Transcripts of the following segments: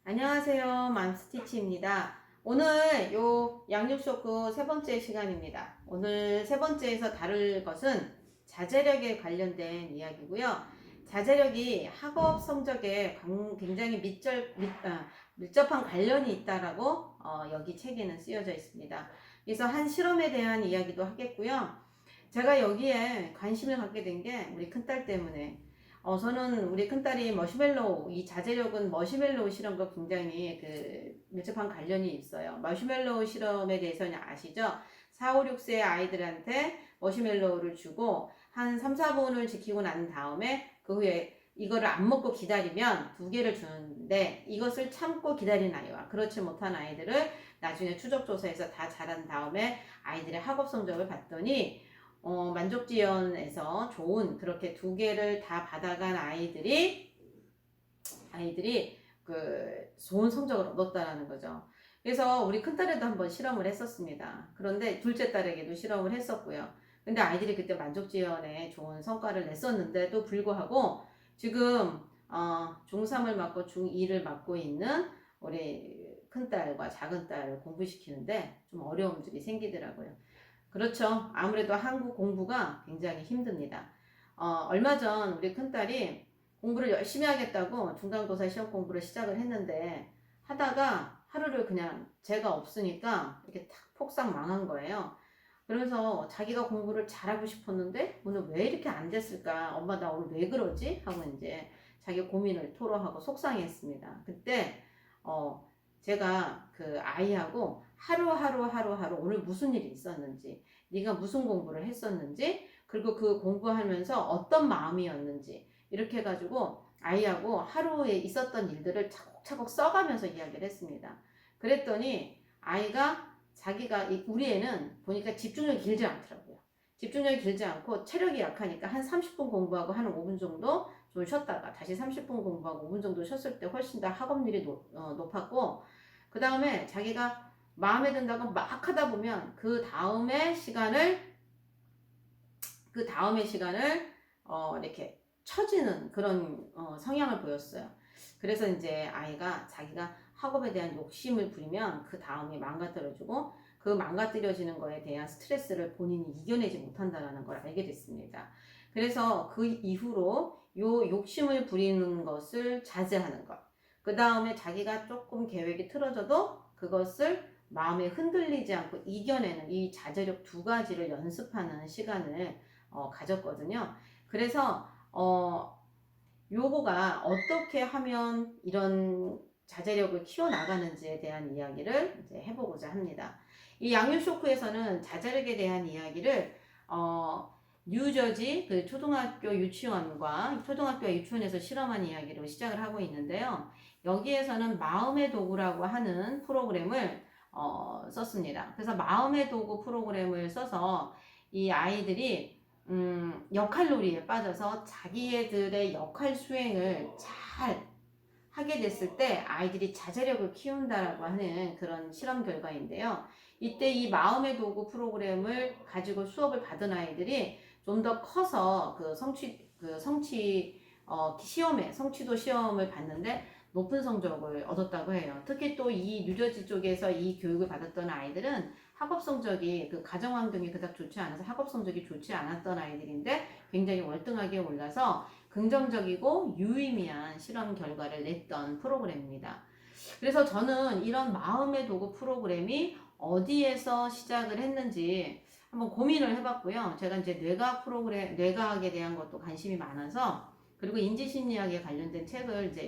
안녕하세요, 맘스티치입니다. 오늘 요 양육쇼크 세 번째 시간입니다. 오늘 세 번째에서 다룰 것은 자제력에 관련된 이야기고요. 자제력이 학업 성적에 굉장히 밀접한 관련이 있다라고 여기 책에는 쓰여져 있습니다. 그래서 한 실험에 대한 이야기도 하겠고요. 제가 여기에 관심을 갖게 된 게 우리 큰딸 때문에 저는 우리 큰딸이 머시멜로우, 이 자제력은 머시멜로우 실험과 굉장히 밀접한 관련이 있어요. 머시멜로우 실험에 대해서는 아시죠? 4, 5, 6세 아이들한테 머시멜로우를 주고 한 3, 4분을 지키고 난 다음에 그 후에 이거를 안 먹고 기다리면 2개를 주는데 이것을 참고 기다린 아이와 그렇지 못한 아이들을 나중에 추적조사에서 다 자란 다음에 아이들의 학업 성적을 봤더니 만족지원에서 좋은 그렇게 2개를 다 받아간 아이들이 좋은 성적을 얻었다라는 거죠. 그래서 우리 큰딸에도 한번 실험을 했었습니다. 그런데 둘째 딸에게도 실험을 했었고요. 근데 아이들이 그때 만족지원에 좋은 성과를 냈었는데도 불구하고 지금 중3을 맡고 중2를 맡고 있는 우리 큰딸과 작은딸을 공부시키는데 좀 어려움들이 생기더라고요. 그렇죠. 아무래도 한국 공부가 굉장히 힘듭니다. 얼마 전 우리 큰딸이 공부를 열심히 하겠다고 중간고사 시험 공부를 시작을 했는데 하다가 하루를 그냥 제가 없으니까 이렇게 탁 폭삭 망한 거예요. 그래서 자기가 공부를 잘하고 싶었는데 오늘 왜 이렇게 안 됐을까? 엄마 나 오늘 왜 그러지? 하고 이제 자기 고민을 토로하고 속상했습니다. 그때 제가 그 아이하고 하루 오늘 무슨 일이 있었는지, 네가 무슨 공부를 했었는지, 그리고 그 공부하면서 어떤 마음이었는지 이렇게 해가지고 아이하고 하루에 있었던 일들을 차곡차곡 써가면서 이야기를 했습니다. 그랬더니 아이가 우리 애는 보니까 집중력이 길지 않더라고요. 집중력이 길지 않고 체력이 약하니까 한 30분 공부하고 한 5분 정도 좀 쉬었다가 다시 30분 공부하고 5분 정도 쉬었을 때 훨씬 더 학업률이 높았고, 그 다음에 자기가 마음에 든다고 막 하다 보면 그 다음에 시간을 이렇게 처지는 그런 성향을 보였어요. 그래서 이제 아이가 자기가 학업에 대한 욕심을 부리면 그 다음이 망가뜨려지고 그 망가뜨려지는 거에 대한 스트레스를 본인이 이겨내지 못한다는 걸 알게 됐습니다. 그래서 그 이후로 요 욕심을 부리는 것을 자제하는 것, 그 다음에 자기가 조금 계획이 틀어져도 그것을 마음에 흔들리지 않고 이겨내는 이 자제력 2가지를 연습하는 시간을 가졌거든요. 그래서 요거가 어떻게 하면 이런 자제력을 키워나가는지에 대한 이야기를 이제 해보고자 합니다. 이 양육쇼크에서는 자제력에 대한 이야기를 뉴저지 그 초등학교 유치원에서 실험한 이야기로 시작을 하고 있는데요. 여기에서는 마음의 도구라고 하는 프로그램을 썼습니다. 그래서 마음의 도구 프로그램을 써서 이 아이들이 역할놀이에 빠져서 자기들의 역할 수행을 잘 하게 됐을 때 아이들이 자제력을 키운다라고 하는 그런 실험 결과인데요. 이때 이 마음의 도구 프로그램을 가지고 수업을 받은 아이들이 좀 더 커서 성취도 시험을 봤는데 높은 성적을 얻었다고 해요. 특히 또 이 뉴저지 쪽에서 이 교육을 받았던 아이들은 학업 성적이 가정 환경이 그닥 좋지 않아서 학업 성적이 좋지 않았던 아이들인데 굉장히 월등하게 올라서 긍정적이고 유의미한 실험 결과를 냈던 프로그램입니다. 그래서 저는 이런 마음의 도구 프로그램이 어디에서 시작을 했는지 한번 고민을 해봤고요. 제가 이제 뇌과학에 대한 것도 관심이 많아서, 그리고 인지심리학에 관련된 책을 이제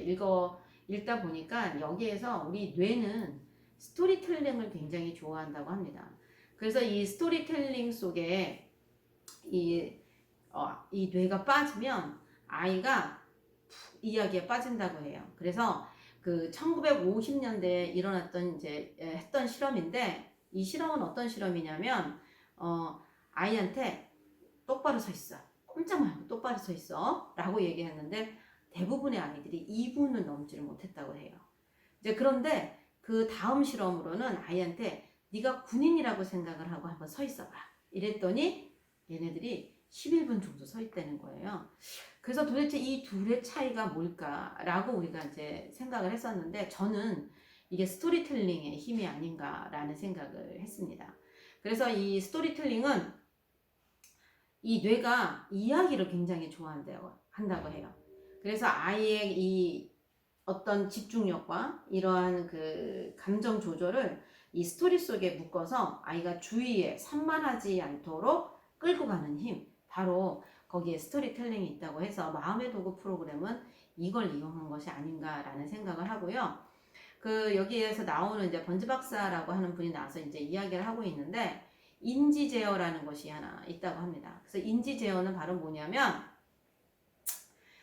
읽다 보니까 여기에서 우리 뇌는 스토리텔링을 굉장히 좋아한다고 합니다. 그래서 이 스토리텔링 속에 이 뇌가 빠지면 아이가 푹 이야기에 빠진다고 해요. 그래서 그 1950년대에 했던 실험인데, 이 실험은 어떤 실험이냐면 아이한테 똑바로 서 있어, 꼼짝 말고 똑바로 서 있어 라고 얘기했는데 대부분의 아이들이 2분을 넘지를 못했다고 해요. 이제 그런데 그 다음 실험으로는 아이한테 네가 군인이라고 생각을 하고 한번 서 있어봐. 이랬더니 얘네들이 11분 정도 서 있다는 거예요. 그래서 도대체 이 둘의 차이가 뭘까라고 우리가 이제 생각을 했었는데, 저는 이게 스토리텔링의 힘이 아닌가라는 생각을 했습니다. 그래서 이 스토리텔링은 이 뇌가 이야기를 굉장히 한다고 해요. 그래서 아이의 이 어떤 집중력과 이러한 그 감정 조절을 이 스토리 속에 묶어서 아이가 주위에 산만하지 않도록 끌고 가는 힘, 바로 거기에 스토리텔링이 있다고 해서 마음의 도구 프로그램은 이걸 이용한 것이 아닌가라는 생각을 하고요. 여기에서 나오는 이제 번지 박사라고 하는 분이 나와서 이제 이야기를 하고 있는데, 인지 제어라는 것이 하나 있다고 합니다. 그래서 인지 제어는 바로 뭐냐면,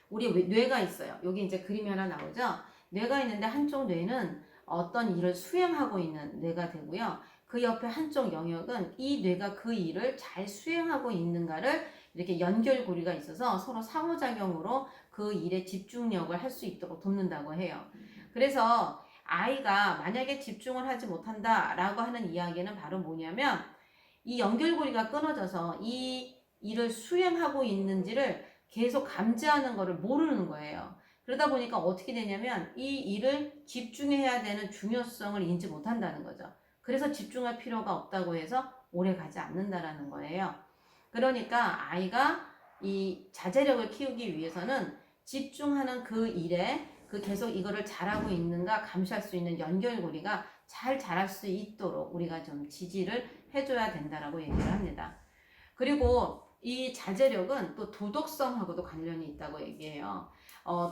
우리 뇌가 있어요. 여기 이제 그림이 하나 나오죠. 뇌가 있는데 한쪽 뇌는 어떤 일을 수행하고 있는 뇌가 되고요. 그 옆에 한쪽 영역은 이 뇌가 그 일을 잘 수행하고 있는가를 이렇게 연결고리가 있어서 서로 상호작용으로 그 일에 집중력을 할 수 있도록 돕는다고 해요. 그래서 아이가 만약에 집중을 하지 못한다라고 하는 이야기는 바로 뭐냐면, 이 연결고리가 끊어져서 이 일을 수행하고 있는지를 계속 감지하는 것을 모르는 거예요. 그러다 보니까 어떻게 되냐면 이 일을 집중해야 되는 중요성을 인지 못한다는 거죠. 그래서 집중할 필요가 없다고 해서 오래 가지 않는다라는 거예요. 그러니까 아이가 이 자제력을 키우기 위해서는 집중하는 그 일에 계속 이거를 잘하고 있는가 감시할 수 있는 연결고리가 잘 자랄 수 있도록 우리가 좀 지지를 해줘야 된다라고 얘기를 합니다. 그리고 이 자제력은 또 도덕성하고도 관련이 있다고 얘기해요.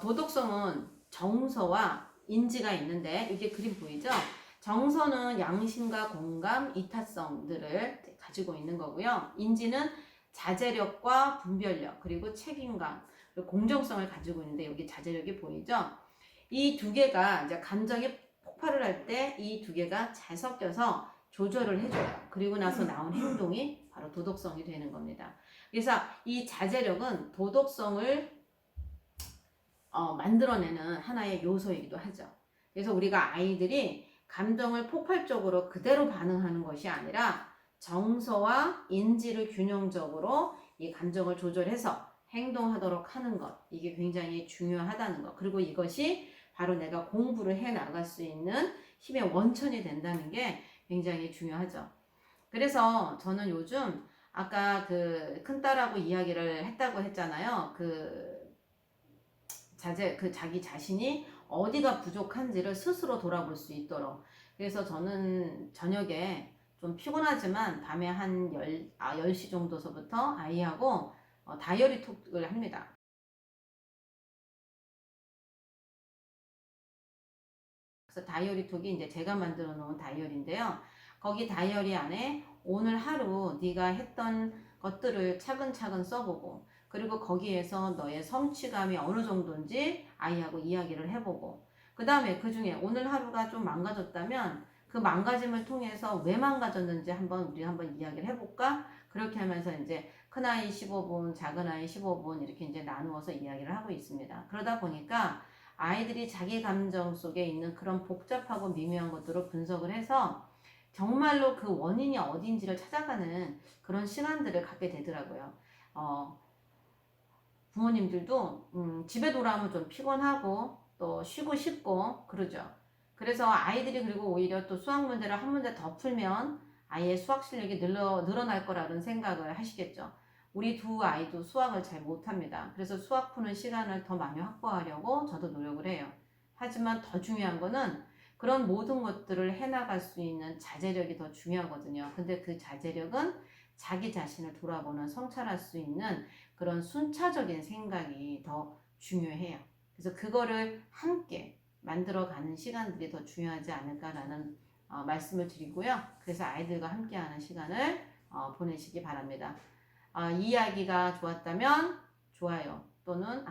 도덕성은 정서와 인지가 있는데, 이게 그림 보이죠? 정서는 양심과 공감, 이타성들을 가지고 있는 거고요. 인지는 자제력과 분별력, 그리고 책임감, 그리고 공정성을 가지고 있는데, 여기 자제력이 보이죠? 이 두 개가 이제 감정이 폭발을 할 때 이 두 개가 잘 섞여서 조절을 해줘요. 그리고 나서 나온 행동이 바로 도덕성이 되는 겁니다. 그래서 이 자제력은 도덕성을 만들어내는 하나의 요소이기도 하죠. 그래서 우리가 아이들이 감정을 폭발적으로 그대로 반응하는 것이 아니라 정서와 인지를 균형적으로 이 감정을 조절해서 행동하도록 하는 것, 이게 굉장히 중요하다는 것. 그리고 이것이 바로 내가 공부를 해 나갈 수 있는 힘의 원천이 된다는 게 굉장히 중요하죠. 그래서 저는 요즘 아까 큰딸하고 이야기를 했다고 했잖아요. 자기 자신이 어디가 부족한지를 스스로 돌아볼 수 있도록. 그래서 저는 저녁에 좀 피곤하지만 밤에 한 10시 정도서부터 아이하고 다이어리 톡을 합니다. 그래서 다이어리 톡이 이제 제가 만들어 놓은 다이어리인데요. 거기 다이어리 안에 오늘 하루 네가 했던 것들을 차근차근 써보고, 그리고 거기에서 너의 성취감이 어느 정도인지 아이하고 이야기를 해보고, 그 다음에 그 중에 오늘 하루가 좀 망가졌다면 그 망가짐을 통해서 왜 망가졌는지 우리 한번 이야기를 해볼까? 그렇게 하면서 이제 큰아이 15분, 작은아이 15분 이렇게 이제 나누어서 이야기를 하고 있습니다. 그러다 보니까 아이들이 자기 감정 속에 있는 그런 복잡하고 미묘한 것들을 분석을 해서 정말로 그 원인이 어딘지를 찾아가는 그런 시간들을 갖게 되더라고요. 부모님들도 집에 돌아오면 좀 피곤하고 또 쉬고 싶고 그러죠. 그래서 아이들이 그리고 오히려 또 수학 문제를 한 문제 더 풀면 아이의 수학 실력이 늘어날 거라는 생각을 하시겠죠. 우리 두 아이도 수학을 잘 못합니다. 그래서 수학 푸는 시간을 더 많이 확보하려고 저도 노력을 해요. 하지만 더 중요한 거는 그런 모든 것들을 해나갈 수 있는 자제력이 더 중요하거든요. 근데 그 자제력은 자기 자신을 돌아보는 성찰할 수 있는 그런 순차적인 생각이 더 중요해요. 그래서 그거를 함께 만들어가는 시간들이 더 중요하지 않을까라는 말씀을 드리고요. 그래서 아이들과 함께하는 시간을 보내시기 바랍니다. 이 이야기가 좋았다면 좋아요 또는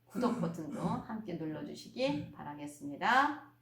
구독 버튼도 함께 눌러주시기 바라겠습니다.